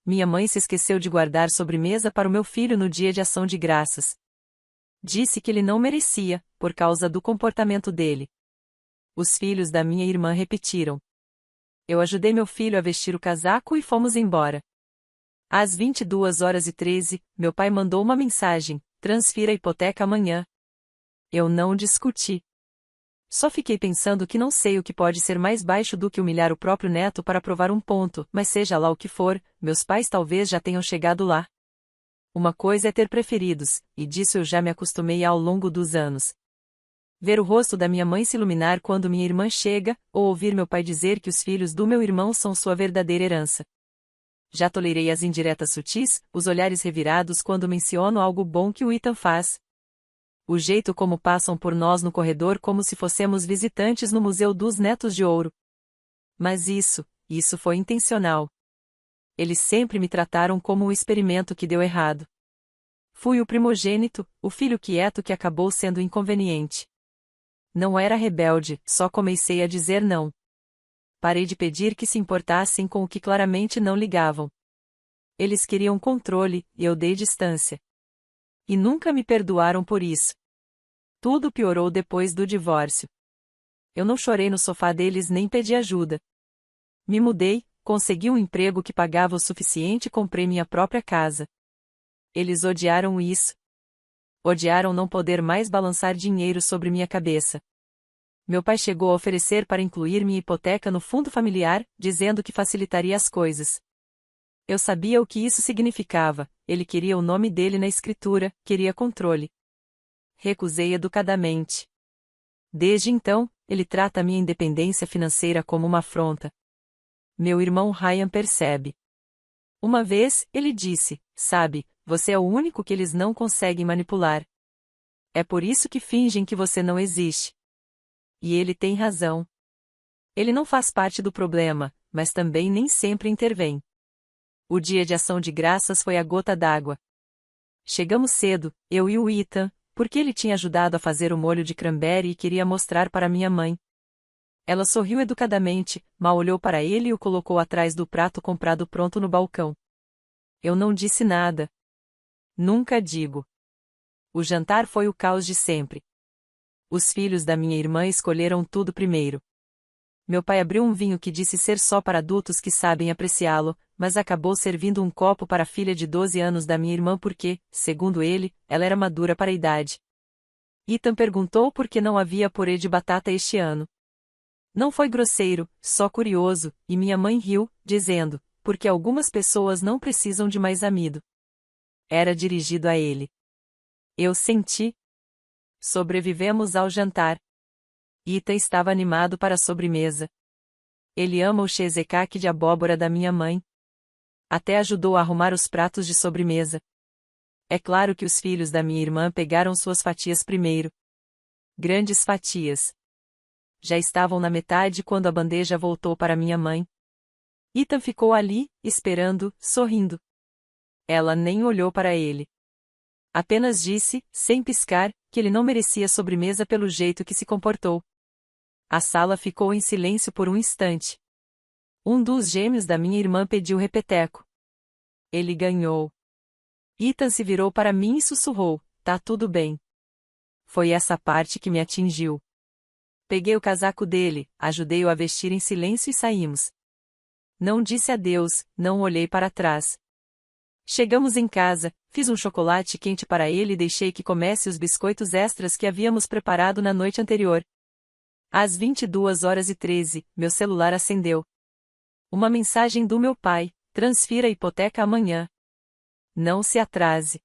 Minha mãe se esqueceu de guardar sobremesa para o meu filho no dia de ação de graças. Disse que ele não merecia, por causa do comportamento dele. Os filhos da minha irmã repetiram. Eu ajudei meu filho a vestir o casaco e fomos embora. Às 22h13, meu pai mandou uma mensagem: transfira a hipoteca amanhã. Eu não discuti. Só fiquei pensando que não sei o que pode ser mais baixo do que humilhar o próprio neto para provar um ponto, mas seja lá o que for, meus pais talvez já tenham chegado lá. Uma coisa é ter preferidos, e disso eu já me acostumei ao longo dos anos. Ver o rosto da minha mãe se iluminar quando minha irmã chega, ou ouvir meu pai dizer que os filhos do meu irmão são sua verdadeira herança. Já tolerei as indiretas sutis, os olhares revirados quando menciono algo bom que o Ethan faz. O jeito como passam por nós no corredor como se fossemos visitantes no Museu dos Netos de Ouro. Mas isso foi intencional. Eles sempre me trataram como um experimento que deu errado. Fui o primogênito, o filho quieto que acabou sendo inconveniente. Não era rebelde, só comecei a dizer não. Parei de pedir que se importassem com o que claramente não ligavam. Eles queriam controle, e eu dei distância. E nunca me perdoaram por isso. Tudo piorou depois do divórcio. Eu não chorei no sofá deles nem pedi ajuda. Me mudei, consegui um emprego que pagava o suficiente e comprei minha própria casa. Eles odiaram isso. Odiaram não poder mais balançar dinheiro sobre minha cabeça. Meu pai chegou a oferecer para incluir minha hipoteca no fundo familiar, dizendo que facilitaria as coisas. Eu sabia o que isso significava, ele queria o nome dele na escritura, queria controle. Recusei educadamente. Desde então, ele trata minha independência financeira como uma afronta. Meu irmão Ryan percebe. Uma vez, ele disse, sabe, você é o único que eles não conseguem manipular. É por isso que fingem que você não existe. E ele tem razão. Ele não faz parte do problema, mas também nem sempre intervém. O dia de ação de graças foi a gota d'água. Chegamos cedo, eu e o Ethan, porque ele tinha ajudado a fazer o molho de cranberry e queria mostrar para minha mãe. Ela sorriu educadamente, mal olhou para ele e o colocou atrás do prato comprado pronto no balcão. Eu não disse nada. Nunca digo. O jantar foi o caos de sempre. Os filhos da minha irmã escolheram tudo primeiro. Meu pai abriu um vinho que disse ser só para adultos que sabem apreciá-lo, mas acabou servindo um copo para a filha de 12 anos da minha irmã porque, segundo ele, ela era madura para a idade. Ethan perguntou por que não havia purê de batata este ano. Não foi grosseiro, só curioso, e minha mãe riu, dizendo, porque algumas pessoas não precisam de mais amido. Era dirigido a ele. Eu senti. Sobrevivemos ao jantar. Ethan estava animado para a sobremesa. Ele ama o cheesecake de abóbora da minha mãe. Até ajudou a arrumar os pratos de sobremesa. É claro que os filhos da minha irmã pegaram suas fatias primeiro. Grandes fatias. Já estavam na metade quando a bandeja voltou para minha mãe. Ethan ficou ali, esperando, sorrindo. Ela nem olhou para ele. Apenas disse, sem piscar, que ele não merecia sobremesa pelo jeito que se comportou. A sala ficou em silêncio por um instante. Um dos gêmeos da minha irmã pediu repeteco. Ele ganhou. Ethan se virou para mim e sussurrou, tá tudo bem. Foi essa parte que me atingiu. Peguei o casaco dele, ajudei-o a vestir em silêncio e saímos. Não disse adeus, não olhei para trás. Chegamos em casa, fiz um chocolate quente para ele e deixei que comesse os biscoitos extras que havíamos preparado na noite anterior. Às 22h13, meu celular acendeu. Uma mensagem do meu pai: transfira a hipoteca amanhã. Não se atrase.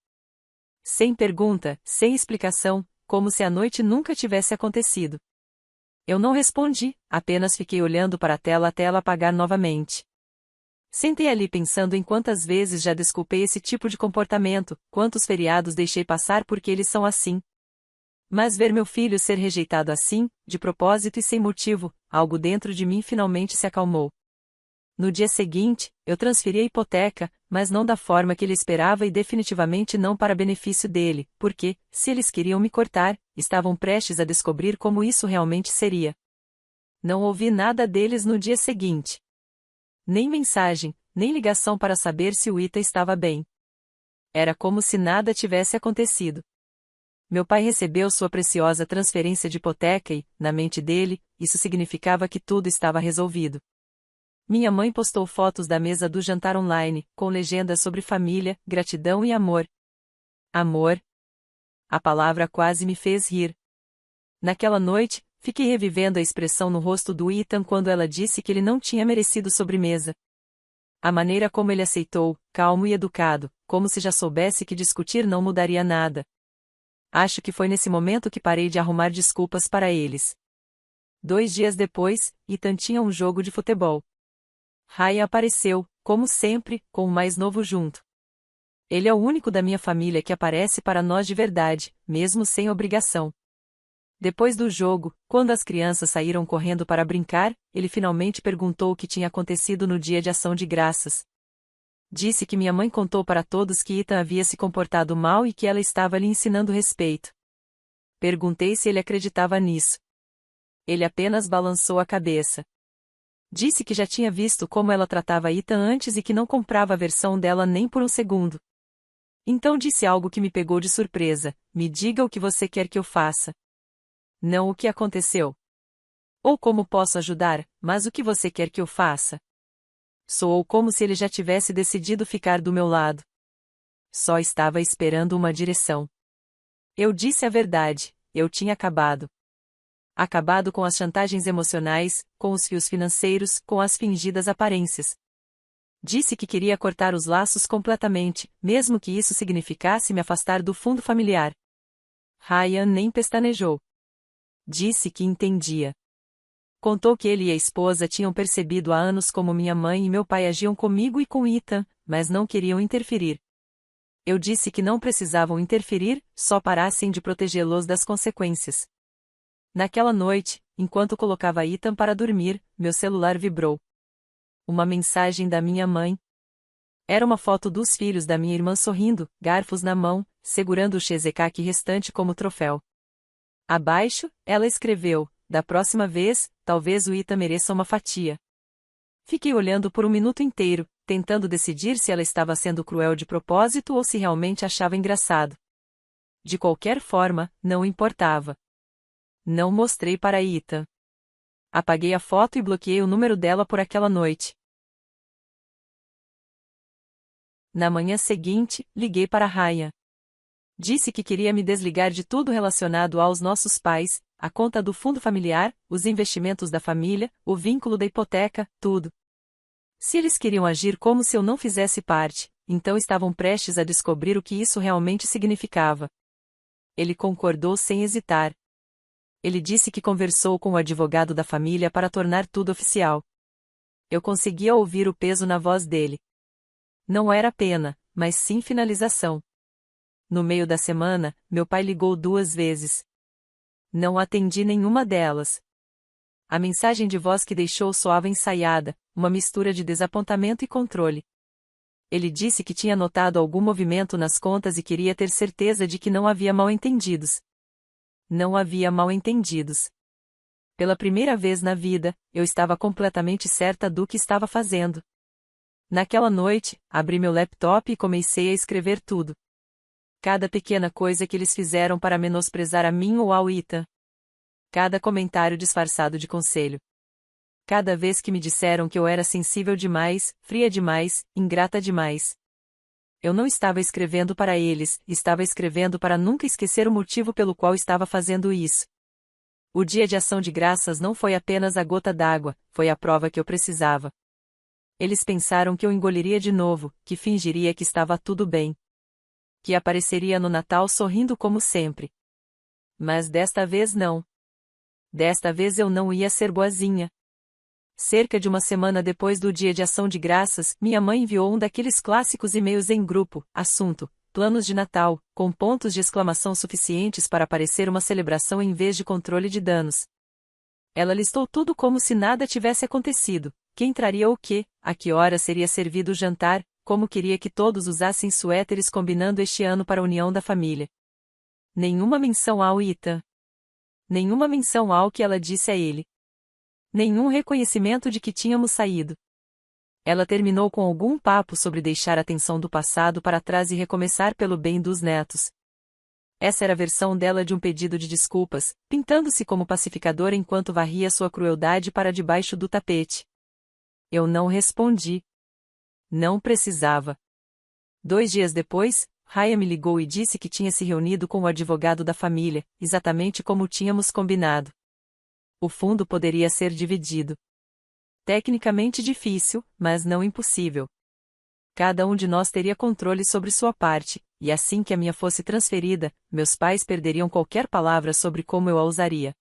Sem pergunta, sem explicação, como se a noite nunca tivesse acontecido. Eu não respondi, apenas fiquei olhando para a tela até ela apagar novamente. Sentei ali pensando em quantas vezes já desculpei esse tipo de comportamento, quantos feriados deixei passar porque eles são assim. Mas ver meu filho ser rejeitado assim, de propósito e sem motivo, algo dentro de mim finalmente se acalmou. No dia seguinte, eu transferi a hipoteca, mas não da forma que ele esperava e definitivamente não para benefício dele, porque, se eles queriam me cortar, estavam prestes a descobrir como isso realmente seria. Não ouvi nada deles no dia seguinte. Nem mensagem, nem ligação para saber se o Ethan estava bem. Era como se nada tivesse acontecido. Meu pai recebeu sua preciosa transferência de hipoteca e, na mente dele, isso significava que tudo estava resolvido. Minha mãe postou fotos da mesa do jantar online, com legendas sobre família, gratidão e amor. Amor? A palavra quase me fez rir. Naquela noite, fiquei revivendo a expressão no rosto do Ethan quando ela disse que ele não tinha merecido sobremesa. A maneira como ele aceitou, calmo e educado, como se já soubesse que discutir não mudaria nada. Acho que foi nesse momento que parei de arrumar desculpas para eles. 2 dias depois, Ethan tinha um jogo de futebol. Ryan apareceu, como sempre, com o mais novo junto. Ele é o único da minha família que aparece para nós de verdade, mesmo sem obrigação. Depois do jogo, quando as crianças saíram correndo para brincar, ele finalmente perguntou o que tinha acontecido no dia de ação de graças. Disse que minha mãe contou para todos que Ethan havia se comportado mal e que ela estava lhe ensinando respeito. Perguntei se ele acreditava nisso. Ele apenas balançou a cabeça. Disse que já tinha visto como ela tratava Ethan antes e que não comprava a versão dela nem por um segundo. Então disse algo que me pegou de surpresa: me diga o que você quer que eu faça. Não o que aconteceu. Ou como posso ajudar, mas o que você quer que eu faça. Soou como se ele já tivesse decidido ficar do meu lado. Só estava esperando uma direção. Eu disse a verdade, eu tinha acabado. Acabado com as chantagens emocionais, com os fios financeiros, com as fingidas aparências. Disse que queria cortar os laços completamente, mesmo que isso significasse me afastar do fundo familiar. Ryan nem pestanejou. Disse que entendia. Contou que ele e a esposa tinham percebido há anos como minha mãe e meu pai agiam comigo e com Ethan, mas não queriam interferir. Eu disse que não precisavam interferir, só parassem de protegê-los das consequências. Naquela noite, enquanto colocava Ethan para dormir, meu celular vibrou. Uma mensagem da minha mãe. Era uma foto dos filhos da minha irmã sorrindo, garfos na mão, segurando o cheesecake restante como troféu. Abaixo, ela escreveu: da próxima vez, talvez o Ethan mereça uma fatia. Fiquei olhando por um minuto inteiro, tentando decidir se ela estava sendo cruel de propósito ou se realmente achava engraçado. De qualquer forma, não importava. Não mostrei para Ethan. Apaguei a foto e bloqueei o número dela por aquela noite. Na manhã seguinte, liguei para Ryan. Disse que queria me desligar de tudo relacionado aos nossos pais, a conta do fundo familiar, os investimentos da família, o vínculo da hipoteca, tudo. Se eles queriam agir como se eu não fizesse parte, então estavam prestes a descobrir o que isso realmente significava. Ele concordou sem hesitar. Ele disse que conversou com o advogado da família para tornar tudo oficial. Eu conseguia ouvir o peso na voz dele. Não era pena, mas sim finalização. No meio da semana, meu pai ligou 2 vezes. Não atendi nenhuma delas. A mensagem de voz que deixou soava ensaiada, uma mistura de desapontamento e controle. Ele disse que tinha notado algum movimento nas contas e queria ter certeza de que não havia mal-entendidos. Não havia mal-entendidos. Pela primeira vez na vida, eu estava completamente certa do que estava fazendo. Naquela noite, abri meu laptop e comecei a escrever tudo. Cada pequena coisa que eles fizeram para menosprezar a mim ou ao Ethan. Cada comentário disfarçado de conselho. Cada vez que me disseram que eu era sensível demais, fria demais, ingrata demais. Eu não estava escrevendo para eles, estava escrevendo para nunca esquecer o motivo pelo qual estava fazendo isso. O dia de ação de graças não foi apenas a gota d'água, foi a prova que eu precisava. Eles pensaram que eu engoliria de novo, que fingiria que estava tudo bem. Que apareceria no Natal sorrindo como sempre. Mas desta vez não. Desta vez eu não ia ser boazinha. Cerca de uma semana depois do dia de ação de graças, minha mãe enviou um daqueles clássicos e-mails em grupo, assunto, planos de Natal, com pontos de exclamação suficientes para parecer uma celebração em vez de controle de danos. Ela listou tudo como se nada tivesse acontecido, quem traria o quê, a que hora seria servido o jantar, como queria que todos usassem suéteres combinando este ano para a união da família. Nenhuma menção ao Ethan. Nenhuma menção ao que ela disse a ele. Nenhum reconhecimento de que tínhamos saído. Ela terminou com algum papo sobre deixar a tensão do passado para trás e recomeçar pelo bem dos netos. Essa era a versão dela de um pedido de desculpas, pintando-se como pacificadora enquanto varria sua crueldade para debaixo do tapete. Eu não respondi. Não precisava. 2 dias depois, Raya me ligou e disse que tinha se reunido com o advogado da família, exatamente como tínhamos combinado. O fundo poderia ser dividido. Tecnicamente difícil, mas não impossível. Cada um de nós teria controle sobre sua parte, e assim que a minha fosse transferida, meus pais perderiam qualquer palavra sobre como eu a usaria.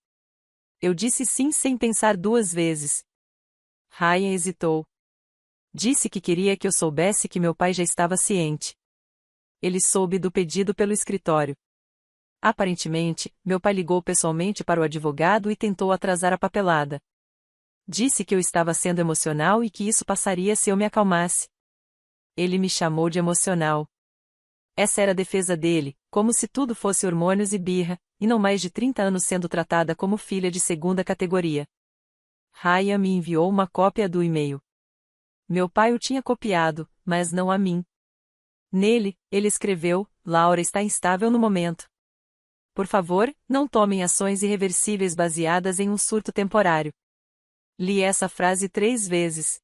Eu disse sim sem pensar 2 vezes. Ryan hesitou. Disse que queria que eu soubesse que meu pai já estava ciente. Ele soube do pedido pelo escritório. Aparentemente, meu pai ligou pessoalmente para o advogado e tentou atrasar a papelada. Disse que eu estava sendo emocional e que isso passaria se eu me acalmasse. Ele me chamou de emocional. Essa era a defesa dele, como se tudo fosse hormônios e birra, e não mais de 30 anos sendo tratada como filha de segunda categoria. Ryan me enviou uma cópia do e-mail. Meu pai o tinha copiado, mas não a mim. Nele, ele escreveu: Laura está instável no momento. Por favor, não tomem ações irreversíveis baseadas em um surto temporário. Li essa frase 3 vezes.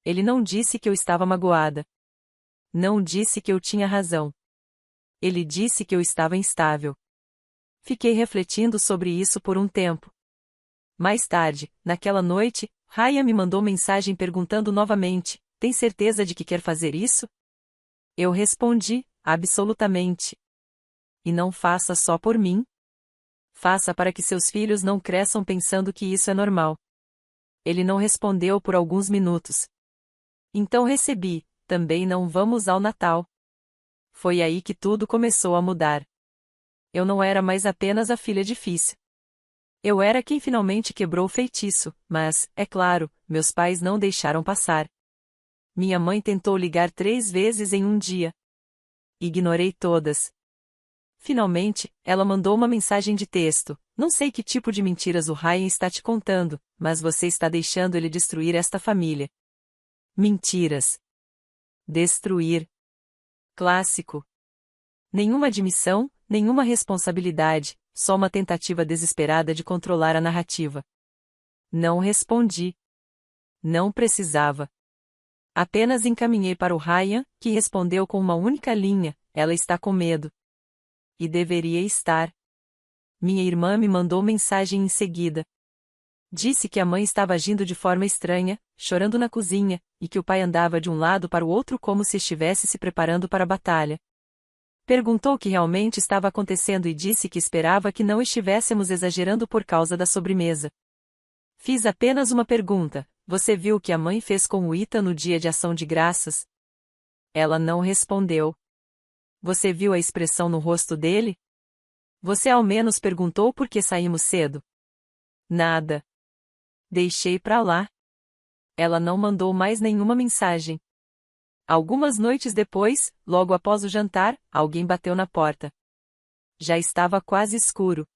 Ele não disse que eu estava magoada. Não disse que eu tinha razão. Ele disse que eu estava instável. Fiquei refletindo sobre isso por um tempo. Mais tarde, naquela noite, Raya me mandou mensagem perguntando novamente: tem certeza de que quer fazer isso? Eu respondi: absolutamente. E não faça só por mim. Faça para que seus filhos não cresçam pensando que isso é normal. Ele não respondeu por alguns minutos. Então recebi: também não vamos ao Natal. Foi aí que tudo começou a mudar. Eu não era mais apenas a filha difícil. Eu era quem finalmente quebrou o feitiço, mas, é claro, meus pais não deixaram passar. Minha mãe tentou ligar 3 vezes em um dia. Ignorei todas. Finalmente, ela mandou uma mensagem de texto: não sei que tipo de mentiras o Ryan está te contando, mas você está deixando ele destruir esta família. Mentiras. Destruir. Clássico. Nenhuma admissão, nenhuma responsabilidade, só uma tentativa desesperada de controlar a narrativa. Não respondi. Não precisava. Apenas encaminhei para o Ryan, que respondeu com uma única linha: ela está com medo. E deveria estar. Minha irmã me mandou mensagem em seguida. Disse que a mãe estava agindo de forma estranha, chorando na cozinha, e que o pai andava de um lado para o outro como se estivesse se preparando para a batalha. Perguntou o que realmente estava acontecendo e disse que esperava que não estivéssemos exagerando por causa da sobremesa. Fiz apenas uma pergunta: você viu o que a mãe fez com o Ethan no dia de ação de graças? Ela não respondeu. Você viu a expressão no rosto dele? Você ao menos perguntou por que saímos cedo? Nada. Deixei pra lá. Ela não mandou mais nenhuma mensagem. Algumas noites depois, logo após o jantar, alguém bateu na porta. Já estava quase escuro.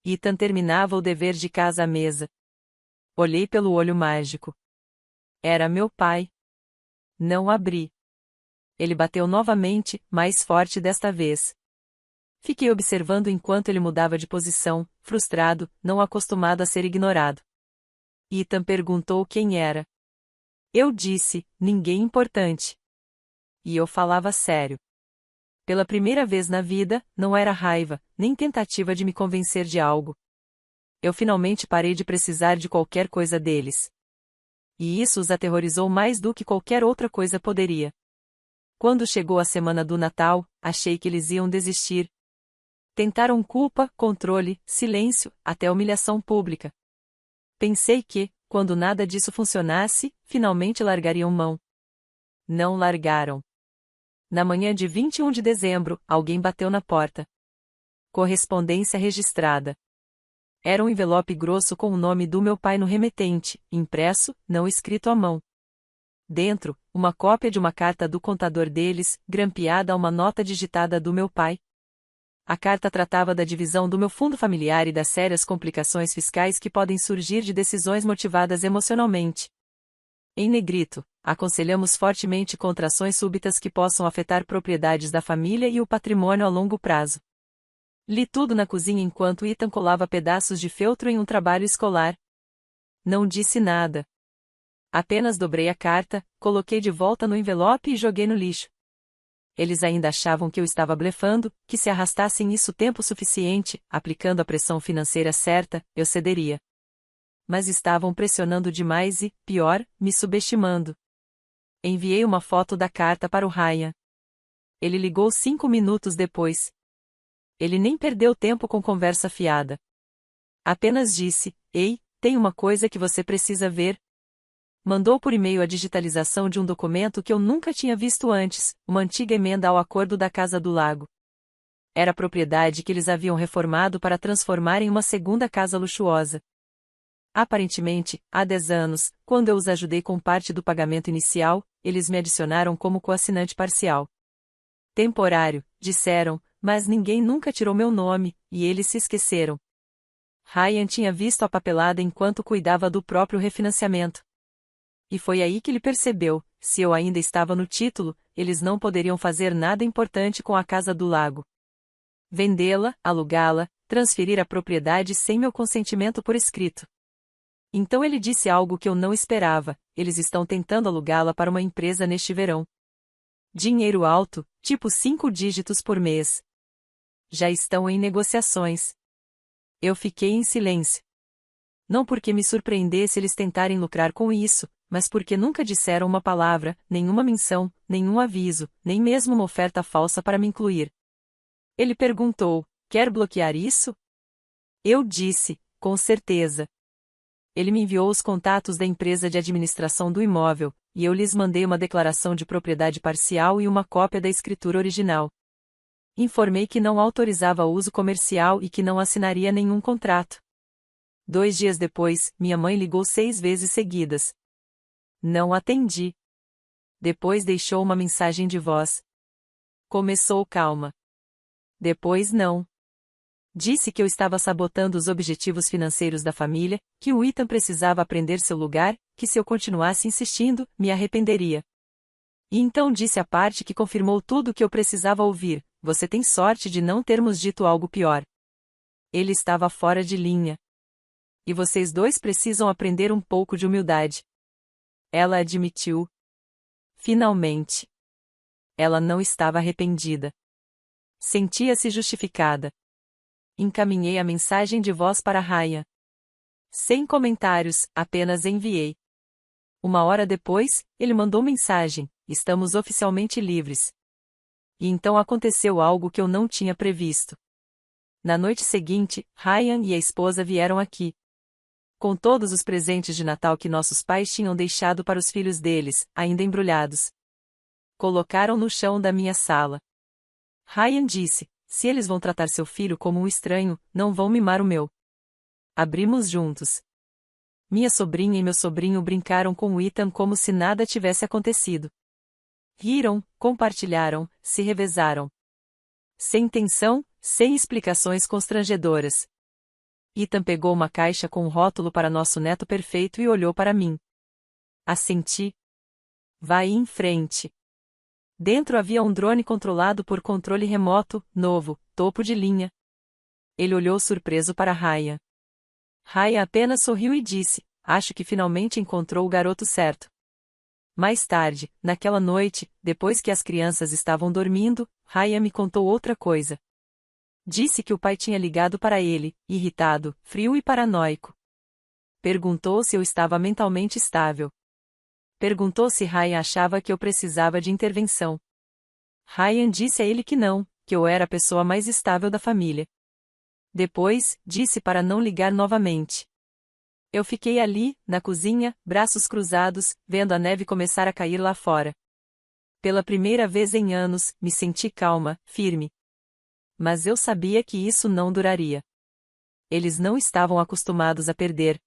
Ethan terminava o dever de casa à mesa. Olhei pelo olho mágico. Era meu pai. Não abri. Ele bateu novamente, mais forte desta vez. Fiquei observando enquanto ele mudava de posição, frustrado, não acostumado a ser ignorado. Ethan perguntou quem era. Eu disse: ninguém importante. E eu falava sério. Pela primeira vez na vida, não era raiva, nem tentativa de me convencer de algo. Eu finalmente parei de precisar de qualquer coisa deles. E isso os aterrorizou mais do que qualquer outra coisa poderia. Quando chegou a semana do Natal, achei que eles iam desistir. Tentaram culpa, controle, silêncio, até humilhação pública. Pensei que, quando nada disso funcionasse, finalmente largariam mão. Não largaram. Na manhã de 21 de dezembro, alguém bateu na porta. Correspondência registrada. Era um envelope grosso com o nome do meu pai no remetente, impresso, não escrito à mão. Dentro, uma cópia de uma carta do contador deles, grampeada a uma nota digitada do meu pai. A carta tratava da divisão do meu fundo familiar e das sérias complicações fiscais que podem surgir de decisões motivadas emocionalmente. Em negrito, aconselhamos fortemente contra ações súbitas que possam afetar propriedades da família e o patrimônio a longo prazo. Li tudo na cozinha enquanto Ethan colava pedaços de feltro em um trabalho escolar. Não disse nada. Apenas dobrei a carta, coloquei de volta no envelope e joguei no lixo. Eles ainda achavam que eu estava blefando, que se arrastassem isso tempo suficiente, aplicando a pressão financeira certa, eu cederia. Mas estavam pressionando demais e, pior, me subestimando. Enviei uma foto da carta para o Ryan. Ele ligou 5 minutos depois. Ele nem perdeu tempo com conversa fiada. Apenas disse: "Ei, tem uma coisa que você precisa ver." Mandou por e-mail a digitalização de um documento que eu nunca tinha visto antes, uma antiga emenda ao Acordo da Casa do Lago. Era a propriedade que eles haviam reformado para transformar em uma segunda casa luxuosa. Aparentemente, há 10 anos, quando eu os ajudei com parte do pagamento inicial, eles me adicionaram como coassinante parcial. Temporário, disseram, mas ninguém nunca tirou meu nome, e eles se esqueceram. Ryan tinha visto a papelada enquanto cuidava do próprio refinanciamento. E foi aí que ele percebeu: se eu ainda estava no título, eles não poderiam fazer nada importante com a Casa do Lago. Vendê-la, alugá-la, transferir a propriedade sem meu consentimento por escrito. Então ele disse algo que eu não esperava: eles estão tentando alugá-la para uma empresa neste verão. Dinheiro alto, tipo 5 dígitos por mês. Já estão em negociações. Eu fiquei em silêncio. Não porque me surpreendesse eles tentarem lucrar com isso, mas porque nunca disseram uma palavra, nenhuma menção, nenhum aviso, nem mesmo uma oferta falsa para me incluir. Ele perguntou: "Quer bloquear isso?" Eu disse: "Com certeza." Ele me enviou os contatos da empresa de administração do imóvel, e eu lhes mandei uma declaração de propriedade parcial e uma cópia da escritura original. Informei que não autorizava uso comercial e que não assinaria nenhum contrato. 2 dias depois, minha mãe ligou 6 vezes seguidas. Não atendi. Depois deixou uma mensagem de voz. Começou calma. Depois não. Disse que eu estava sabotando os objetivos financeiros da família, que o Ethan precisava aprender seu lugar, que se eu continuasse insistindo, me arrependeria. E então disse a parte que confirmou tudo o que eu precisava ouvir: "Você tem sorte de não termos dito algo pior." Ele estava fora de linha. E vocês dois precisam aprender um pouco de humildade. Ela admitiu. Finalmente. Ela não estava arrependida. Sentia-se justificada. Encaminhei a mensagem de voz para Ryan. Sem comentários, apenas enviei. 1 hora depois, ele mandou mensagem: "Estamos oficialmente livres." E então aconteceu algo que eu não tinha previsto. Na noite seguinte, Ryan e a esposa vieram aqui. Com todos os presentes de Natal que nossos pais tinham deixado para os filhos deles, ainda embrulhados. Colocaram no chão da minha sala. Ryan disse: "Se eles vão tratar seu filho como um estranho, não vão mimar o meu." Abrimos juntos. Minha sobrinha e meu sobrinho brincaram com o Ethan como se nada tivesse acontecido. Riram, compartilharam, se revezaram. Sem tensão, sem explicações constrangedoras. Ethan pegou uma caixa com um rótulo para nosso neto perfeito e olhou para mim. Assenti. Vai em frente. Dentro havia um drone controlado por controle remoto, novo, topo de linha. Ele olhou surpreso para Ryan. Ryan apenas sorriu e disse: "Acho que finalmente encontrou o garoto certo." Mais tarde, naquela noite, depois que as crianças estavam dormindo, Ryan me contou outra coisa. Disse que o pai tinha ligado para ele, irritado, frio e paranoico. Perguntou se eu estava mentalmente estável. Perguntou se Ryan achava que eu precisava de intervenção. Ryan disse a ele que não, que eu era a pessoa mais estável da família. Depois, disse para não ligar novamente. Eu fiquei ali, na cozinha, braços cruzados, vendo a neve começar a cair lá fora. Pela primeira vez em anos, me senti calma, firme. Mas eu sabia que isso não duraria. Eles não estavam acostumados a perder.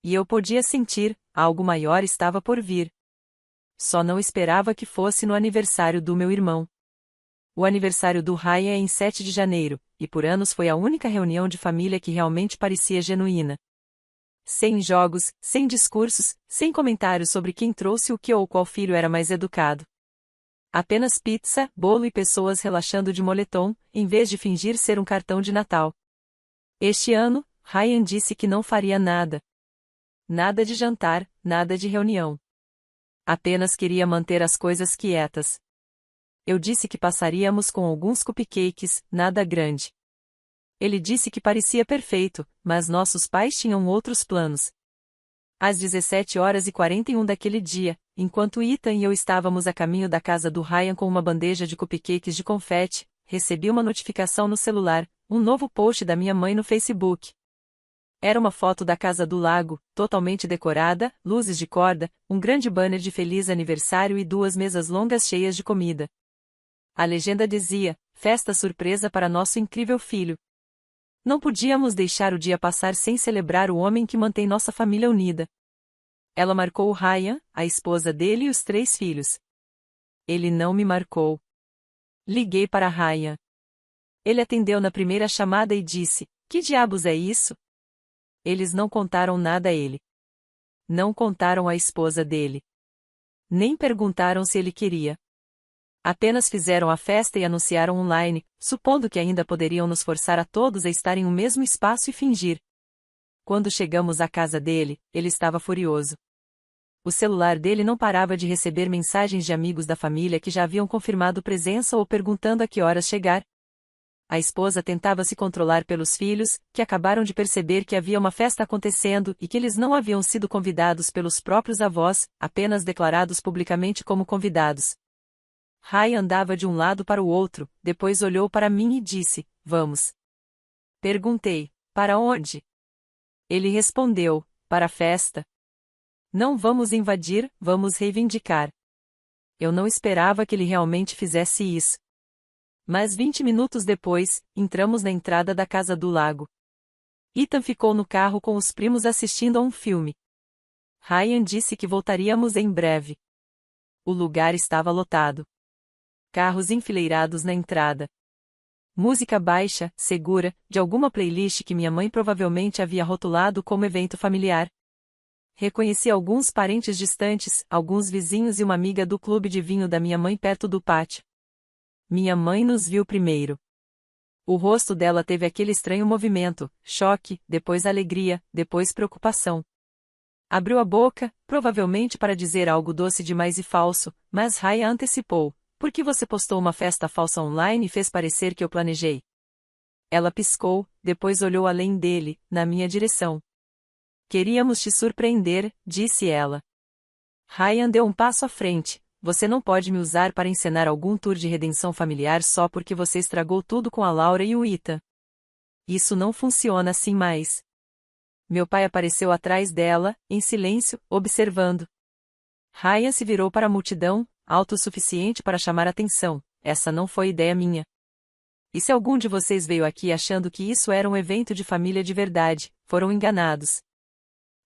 E eu podia sentir: algo maior estava por vir. Só não esperava que fosse no aniversário do meu irmão. O aniversário do Ryan é em 7 de janeiro, e por anos foi a única reunião de família que realmente parecia genuína. Sem jogos, sem discursos, sem comentários sobre quem trouxe o que ou qual filho era mais educado. Apenas pizza, bolo e pessoas relaxando de moletom, em vez de fingir ser um cartão de Natal. Este ano, Ryan disse que não faria nada. Nada de jantar, nada de reunião. Apenas queria manter as coisas quietas. Eu disse que passaríamos com alguns cupcakes, nada grande. Ele disse que parecia perfeito, mas nossos pais tinham outros planos. Às 17h41 daquele dia, enquanto Ethan e eu estávamos a caminho da casa do Ryan com uma bandeja de cupcakes de confete, recebi uma notificação no celular, um novo post da minha mãe no Facebook. Era uma foto da casa do lago, totalmente decorada, luzes de corda, um grande banner de feliz aniversário e 2 mesas longas cheias de comida. A legenda dizia: festa surpresa para nosso incrível filho. Não podíamos deixar o dia passar sem celebrar o homem que mantém nossa família unida. Ela marcou o Ryan, a esposa dele e os 3 filhos. Ele não me marcou. Liguei para Ryan. Ele atendeu na primeira chamada e disse: que diabos é isso? Eles não contaram nada a ele. Não contaram à esposa dele. Nem perguntaram se ele queria. Apenas fizeram a festa e anunciaram online, supondo que ainda poderiam nos forçar a todos a estar em um mesmo espaço e fingir. Quando chegamos à casa dele, ele estava furioso. O celular dele não parava de receber mensagens de amigos da família que já haviam confirmado presença ou perguntando a que horas chegar. A esposa tentava se controlar pelos filhos, que acabaram de perceber que havia uma festa acontecendo e que eles não haviam sido convidados pelos próprios avós, apenas declarados publicamente como convidados. Ryan andava de um lado para o outro, depois olhou para mim e disse: vamos. Perguntei: para onde? Ele respondeu: para a festa. Não vamos invadir, vamos reivindicar. Eu não esperava que ele realmente fizesse isso. Mas 20 minutos depois, entramos na entrada da casa do lago. Ethan ficou no carro com os primos assistindo a um filme. Ryan disse que voltaríamos em breve. O lugar estava lotado. Carros enfileirados na entrada. Música baixa, segura, de alguma playlist que minha mãe provavelmente havia rotulado como evento familiar. Reconheci alguns parentes distantes, alguns vizinhos e uma amiga do clube de vinho da minha mãe perto do pátio. Minha mãe nos viu primeiro. O rosto dela teve aquele estranho movimento, choque, depois alegria, depois preocupação. Abriu a boca, provavelmente para dizer algo doce demais e falso, mas Raya antecipou: por que você postou uma festa falsa online e fez parecer que eu planejei? Ela piscou, depois olhou além dele, na minha direção. Queríamos te surpreender, disse ela. Ryan deu um passo à frente. Você não pode me usar para encenar algum tour de redenção familiar só porque você estragou tudo com a Laura e o Ethan. Isso não funciona assim mais. Meu pai apareceu atrás dela, em silêncio, observando. Ryan se virou para a multidão, alto o suficiente para chamar atenção. Essa não foi ideia minha. E se algum de vocês veio aqui achando que isso era um evento de família de verdade, foram enganados.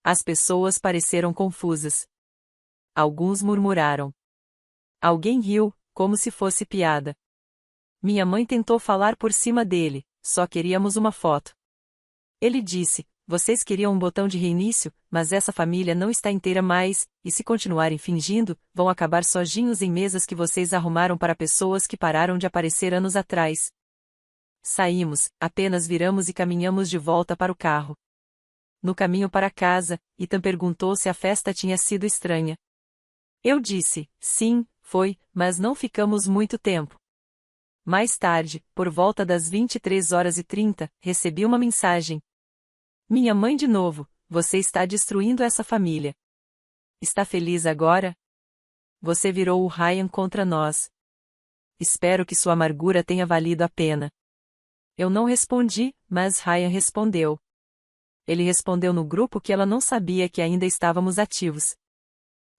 As pessoas pareceram confusas. Alguns murmuraram. Alguém riu, como se fosse piada. Minha mãe tentou falar por cima dele: só queríamos uma foto. Ele disse: vocês queriam um botão de reinício, mas essa família não está inteira mais, e se continuarem fingindo, vão acabar sozinhos em mesas que vocês arrumaram para pessoas que pararam de aparecer anos atrás. Saímos, apenas viramos e caminhamos de volta para o carro. No caminho para casa, Ethan perguntou se a festa tinha sido estranha. Eu disse: sim, foi, mas não ficamos muito tempo. Mais tarde, por volta das 23h30, recebi uma mensagem. Minha mãe de novo: você está destruindo essa família. Está feliz agora? Você virou o Ryan contra nós. Espero que sua amargura tenha valido a pena. Eu não respondi, mas Ryan respondeu. Ele respondeu no grupo que ela não sabia que ainda estávamos ativos.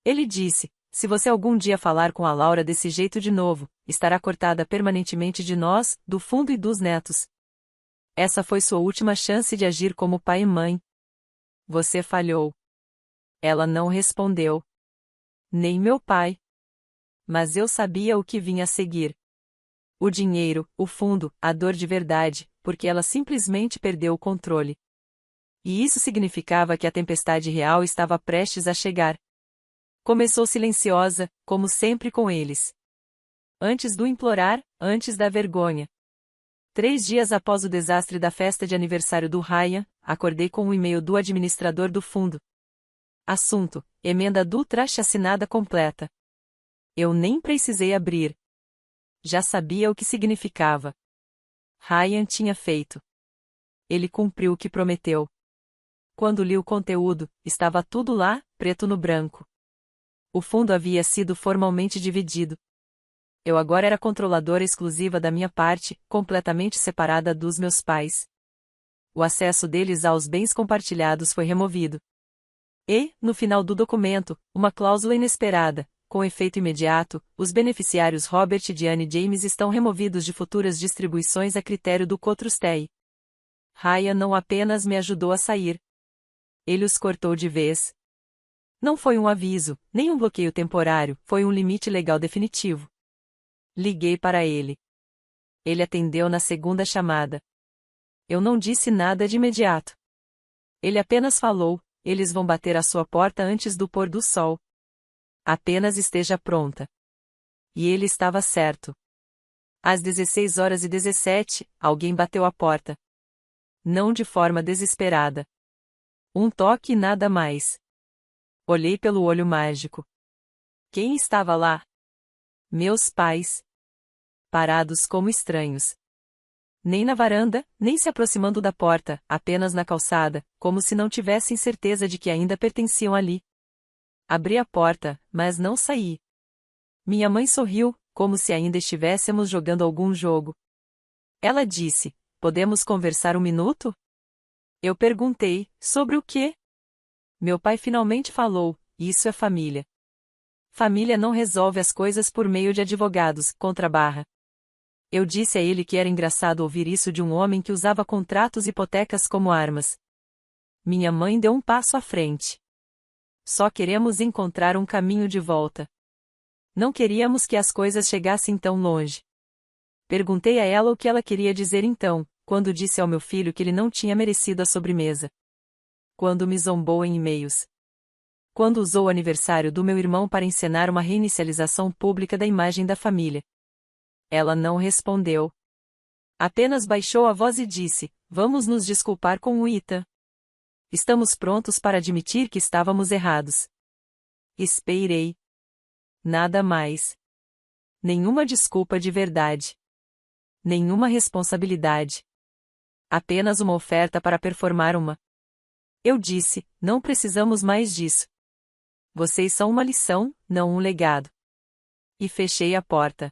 Ele disse: se você algum dia falar com a Laura desse jeito de novo, estará cortada permanentemente de nós, do fundo e dos netos. Essa foi sua última chance de agir como pai e mãe. Você falhou. Ela não respondeu. Nem meu pai. Mas eu sabia o que vinha a seguir. O dinheiro, o fundo, a dor de verdade, porque ela simplesmente perdeu o controle. E isso significava que a tempestade real estava prestes a chegar. Começou silenciosa, como sempre com eles. Antes do implorar, antes da vergonha. 3 dias após o desastre da festa de aniversário do Ryan, acordei com um e-mail do administrador do fundo. Assunto: emenda do traste assinada completa. Eu nem precisei abrir. Já sabia o que significava. Ryan tinha feito. Ele cumpriu o que prometeu. Quando li o conteúdo, estava tudo lá, preto no branco. O fundo havia sido formalmente dividido. Eu agora era controladora exclusiva da minha parte, completamente separada dos meus pais. O acesso deles aos bens compartilhados foi removido. E, no final do documento, uma cláusula inesperada: com efeito imediato, os beneficiários Robert e Diane James estão removidos de futuras distribuições a critério do Cotrustei. Ryan não apenas me ajudou a sair. Ele os cortou de vez. Não foi um aviso, nem um bloqueio temporário, foi um limite legal definitivo. Liguei para ele. Ele atendeu na segunda chamada. Eu não disse nada de imediato. Ele apenas falou: eles vão bater à sua porta antes do pôr do sol. Apenas esteja pronta. E ele estava certo. Às 16h17, alguém bateu à porta. Não de forma desesperada. Um toque e nada mais. Olhei pelo olho mágico. Quem estava lá? Meus pais. Parados como estranhos. Nem na varanda, nem se aproximando da porta, apenas na calçada, como se não tivessem certeza de que ainda pertenciam ali. Abri a porta, mas não saí. Minha mãe sorriu, como se ainda estivéssemos jogando algum jogo. Ela disse: podemos conversar um minuto? Eu perguntei: sobre o quê? Meu pai finalmente falou: isso é família. Família não resolve as coisas por meio de advogados, contrabarra. Eu disse a ele que era engraçado ouvir isso de um homem que usava contratos e hipotecas como armas. Minha mãe deu um passo à frente. Só queremos encontrar um caminho de volta. Não queríamos que as coisas chegassem tão longe. Perguntei a ela o que ela queria dizer então, quando disse ao meu filho que ele não tinha merecido a sobremesa. Quando me zombou em e-mails. Quando usou o aniversário do meu irmão para encenar uma reinicialização pública da imagem da família. Ela não respondeu. Apenas baixou a voz e disse: vamos nos desculpar com o Ethan. Estamos prontos para admitir que estávamos errados. Esperei. Nada mais. Nenhuma desculpa de verdade. Nenhuma responsabilidade. Apenas uma oferta para performar uma. Eu disse: não precisamos mais disso. Vocês são uma lição, não um legado. E fechei a porta.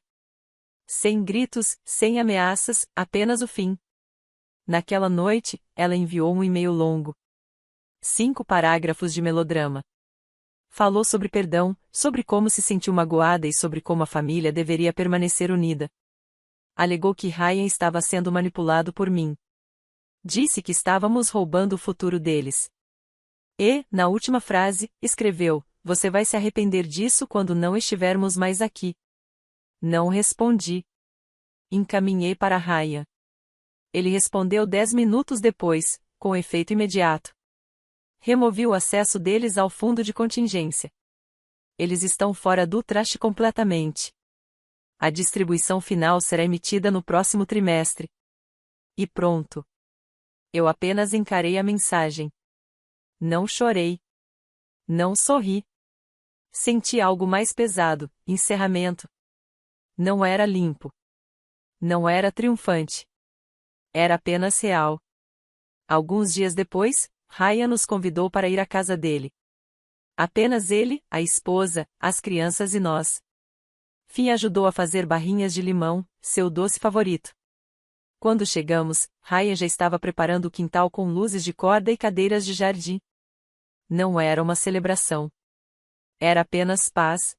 Sem gritos, sem ameaças, apenas o fim. Naquela noite, ela enviou um e-mail longo. 5 parágrafos de melodrama. Falou sobre perdão, sobre como se sentiu magoada e sobre como a família deveria permanecer unida. Alegou que Ryan estava sendo manipulado por mim. Disse que estávamos roubando o futuro deles. E, na última frase, escreveu: você vai se arrepender disso quando não estivermos mais aqui. Não respondi. Encaminhei para Ryan. Ele respondeu 10 minutos depois, com efeito imediato. Removi o acesso deles ao fundo de contingência. Eles estão fora do traste completamente. A distribuição final será emitida no próximo trimestre. E pronto. Eu apenas encarei a mensagem. Não chorei. Não sorri. Senti algo mais pesado: encerramento. Não era limpo. Não era triunfante. Era apenas real. Alguns dias depois, Ryan nos convidou para ir à casa dele. Apenas ele, a esposa, as crianças e nós. Finn ajudou a fazer barrinhas de limão, seu doce favorito. Quando chegamos, Ryan já estava preparando o quintal com luzes de corda e cadeiras de jardim. Não era uma celebração. Era apenas paz.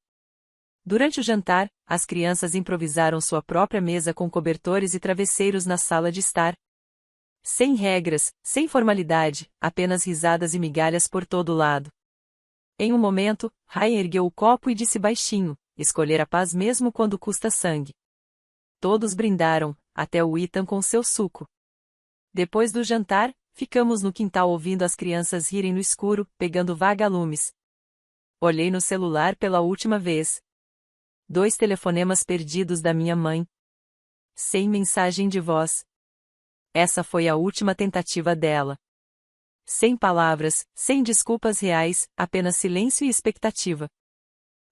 Durante o jantar, as crianças improvisaram sua própria mesa com cobertores e travesseiros na sala de estar. Sem regras, sem formalidade, apenas risadas e migalhas por todo lado. Em um momento, Ryan ergueu o copo e disse baixinho: escolher a paz mesmo quando custa sangue. Todos brindaram, até o Ethan com seu suco. Depois do jantar, Ficamos no quintal ouvindo as crianças rirem no escuro, pegando vagalumes. Olhei no celular pela última vez. 2 telefonemas perdidos da minha mãe. Sem mensagem de voz. Essa foi a última tentativa dela. Sem palavras, sem desculpas reais, apenas silêncio e expectativa.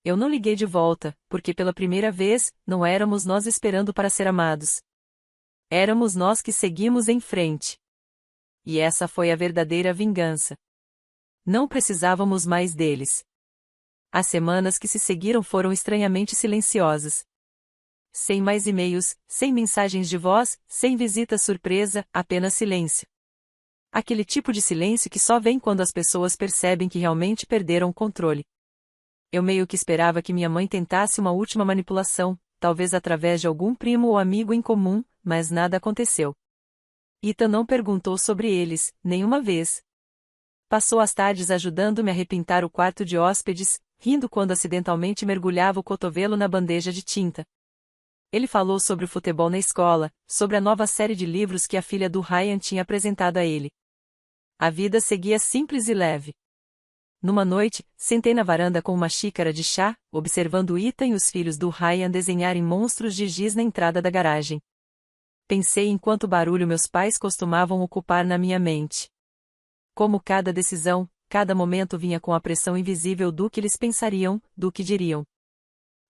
Eu não liguei de volta, porque pela primeira vez, não éramos nós esperando para ser amados. Éramos nós que seguimos em frente. E essa foi a verdadeira vingança. Não precisávamos mais deles. As semanas que se seguiram foram estranhamente silenciosas. Sem mais e-mails, sem mensagens de voz, sem visita surpresa, apenas silêncio. Aquele tipo de silêncio que só vem quando as pessoas percebem que realmente perderam o controle. Eu meio que esperava que minha mãe tentasse uma última manipulação, talvez através de algum primo ou amigo em comum, mas nada aconteceu. Ethan não perguntou sobre eles, nenhuma vez. Passou as tardes ajudando-me a repintar o quarto de hóspedes, rindo quando acidentalmente mergulhava o cotovelo na bandeja de tinta. Ele falou sobre o futebol na escola, sobre a nova série de livros que a filha do Ryan tinha apresentado a ele. A vida seguia simples e leve. Numa noite, sentei na varanda com uma xícara de chá, observando Ethan e os filhos do Ryan desenharem monstros de giz na entrada da garagem. Pensei em quanto barulho meus pais costumavam ocupar na minha mente. Como cada decisão, cada momento vinha com a pressão invisível do que eles pensariam, do que diriam.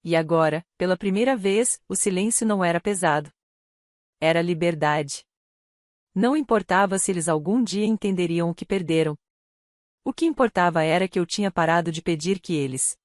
E agora, pela primeira vez, o silêncio não era pesado. Era liberdade. Não importava se eles algum dia entenderiam o que perderam. O que importava era que eu tinha parado de pedir que eles